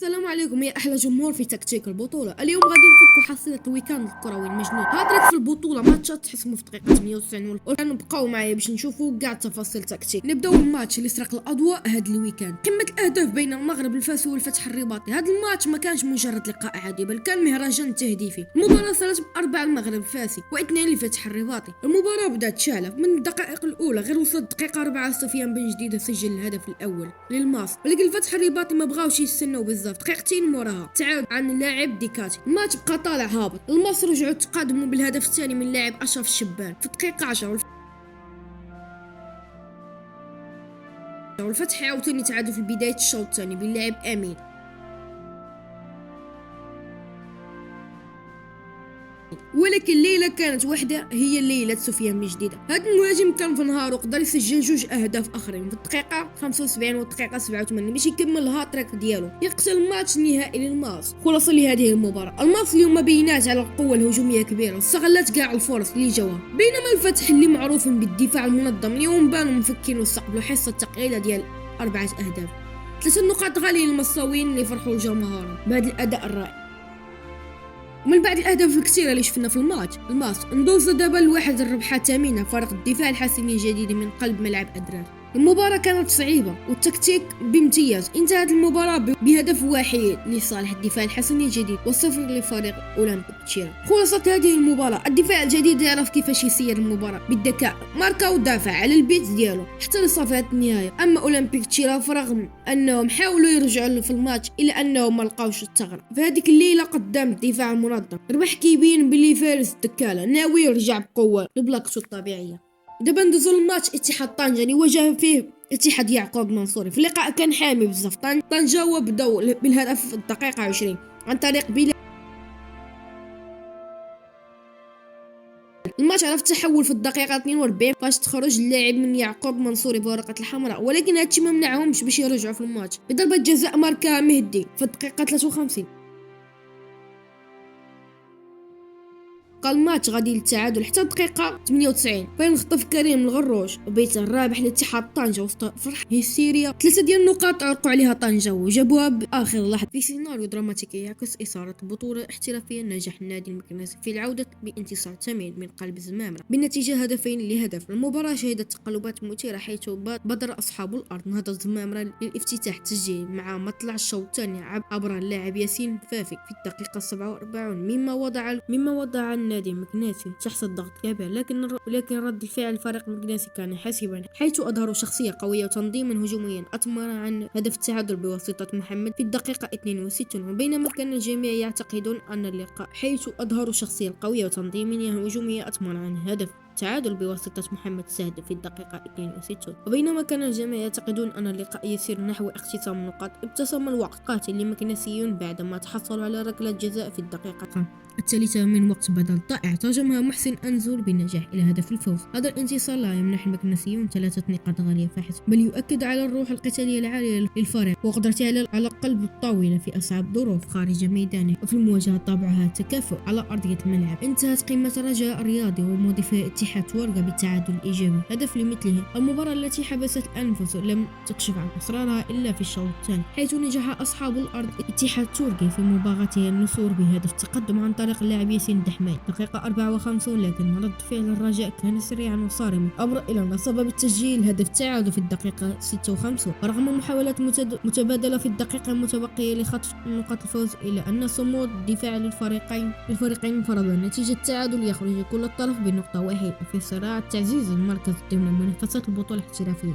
السلام عليكم يا احلى جمهور في تكتيك البطوله. اليوم غادي نفكوا حصيله الويكاند الكروي المجنون. هادرك في البطوله ماتشات تحسموا في دقيقه 98 والان بقاو معايا باش نشوفوا كاع تفاصيل تكتيك. نبداو الماتش اللي سرق الاضواء هاد الويكاند. قمه الاهداف بين المغرب الفاسي والفتح الرباطي. هاد الماتش ما كانش مجرد لقاء عادي بل كان مهرجان تهديفي. المباراه صارت باربعه المغرب الفاسي واثنين لفتح الرباطي. المباراه بدات شاله من الدقائق الاولى، غير وصلت دقيقه 4 سفيان بن جديده سجل الهدف الاول للماس، ولكن الفتح الرباطي ما بغاوش يستناو بزاف. دقيقتين موراها تعاود عن اللاعب ديكاتي. الماتش بقى طالع هابط. الماس رجعوا تقادموا بالهدف الثاني من لاعب اشرف الشبان في الدقيقه 10، والفتح عاوتاني تعادل في بدايه الشوط الثاني باللاعب امين. ولكن الليله كانت وحده، هي ليله سفيان بن جديده. هذا المهاجم كان في نهار وقدر يسجل جوج اهداف اخرين في الدقيقه 75 والدقيقه 87 باش يكمل الهاتريك ديالو يقتل الماتش النهائي للماس. خلاصه لهذه المباراه، الماس اليوم ما بينات على القوه الهجوميه كبيره واستغلت كاع الفرص اللي جاوها، بينما الفتح اللي معروف بالدفاع المنظم اليوم بانوا مفكين واستقبلوا حصه ثقيله ديال 4 اهداف. 3 نقاط غاليين للمصاويين اللي فرحوا الجمهور بهذا الاداء الرائع. ومن بعد الاهداف الكثيره اللي شفنا في الماس ندوزو دابا لواحد الربحه ثمينه. فريق الدفاع الحسني الجديد من قلب ملعب ادرار. المباراة كانت صعيبة والتكتيك بامتياز. انتهت المباراة بهدف واحد لصالح الدفاع الحسني الجديد وصفر لفريق اولمبيك تشيرا. خلاصة هذه المباراة، الدفاع الجديد يعرف كيفاش يسير المباراة بالذكاء، ماركا ودافع على البيت ديالو حتى لصافيات النهاية. اما اولمبيك تشيرا فرغم انهم حاولوا يرجعوا في الماتش الا انهم ما لقاوش الثغرة. في هذيك الليلة قدام الدفاع المنظم ربح كيبين بلي فارس الدكالة ناوي يرجع بقوة لبلاقته الطبيعية. دابا ندوزو للماتش اتحاد طنجة اللي واجه فيه اتحاد يعقوب منصوري. في اللقاء كان حامي بزاف. طنجة وبداو بالهدف في الدقيقة 20 عن طريق بلال. الماتش عرف تحول في الدقيقة 42 فاش تخرج اللاعب من يعقوب منصوري بورقة الحمراء، ولكن هادشي ما منعهمش باش يرجعوا في الماتش بضربة جزاء ماركا مهدي في الدقيقة 53. بقى الماتش غادي للتعادل حتى الدقيقة 98 فين خطف كريم الغروش وبيت الرابح لاتحاد طنجة وسط فرح هستيريا. 3 ديال النقاط عرقوا عليها طنجة وجابوها بآخر لحظة في سيناريو دراماتيكي يعكس إثارة البطولة احترافيا. نجح النادي المكناسي في العودة بانتصار ثمين من قلب الزمامرة بالنتيجة هدفين لهدف. المباراة شهدت تقلبات مثيرة حيث بدر أصحاب الأرض نهضة الزمامرة للافتتاح التسجيل مع مطلع الشوط الثاني عبر اللاعب ياسين فافي في الدقيقة 47 مما وضع النادي المكناسي تحت الضغط كبير. لكن رد الفعل الفريق المكناسي كان حاسما حيث أظهروا شخصية قوية وتنظيما هجوميا أثمر عن هدف التعادل بواسطة محمد في الدقيقة 62. وبينما كان الجميع يعتقدون أن اللقاء حيث أظهروا شخصية قوية وتنظيمية هجومية أثمر عن هدف تعادل بواسطة محمد سهد في الدقيقة 62. وبينما كان الجميع يعتقدون أن اللقاء يسير نحو اختتام النقاط، ابتسم الوقت قاتل للمكنسيون بعدما تحصلوا على ركلة جزاء في الدقيقة الثالثة من وقت بدل ضائع ترجمها محسن أنزول بالنجاح إلى هدف الفوز. هذا الانتصار لا يمنح المكنسيون 3 نقاط غالية فحسب، بل يؤكد على الروح القتالية العالية للفريق وقدرته على قلب الطاولة في أصعب ظروف خارج ميدانه. وفي المواجهة طابعها التكافؤ على أرضية الملعب. انتهت قمة الرجاء الرياضي ومضيفي اتحاد ورقة بالتعادل الإيجابي هدف لمثله. المباراة التي حبست الأنفس لم تكشف عن أسرارها إلا في الشوط الثاني حيث نجح أصحاب الأرض اتحاد تركي في مباغته النصور بهدف تقدم عن طريق اللاعب ياسين الدحماني دقيقة 54، لكن رد فعل الرجاء كان سريعا وصارما أمر إلى نصب بالتسجيل هدف التعادل في الدقيقة 56 رغم محاولات متبادلة في الدقيقة المتبقية لخطف نقاط الفوز، إلا أن صمود الدفاع للفريقين فرض نتيجة التعادل يخرج كل الطرف بنقطة واحدة في صراع تعزيز المركز ضمن منافسات البطولة الاحترافية.